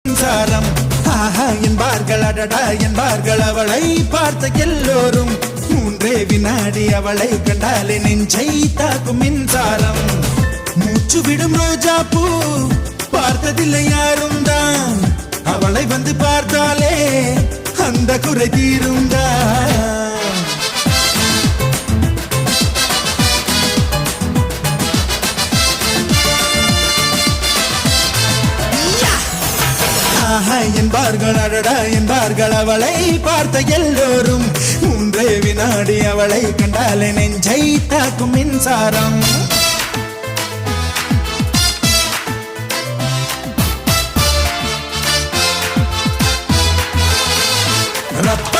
மின்சாரம் ஆஹா என்பார்கள் அடடா என்பார்கள் அவளை பார்த்த எல்லோரும் மூன்றே வினாடி அவளை கண்டாலே நெஞ்சை தாக்கும் மின்சாரம் மூச்சு விடும் ரோஜா பூ பார்த்ததில்லை யாரும் தான் அவளை வந்து பார்த்தாலே அந்த குறை தீருந்தான் என்பார்கள் அடடா என்பார்கள் அவளை பார்த்த எல்லோரும் மூன்றே வினாடி அவளை கண்டாலே நெஞ்சை தாக்கும் மின்சாரம் ரப்ப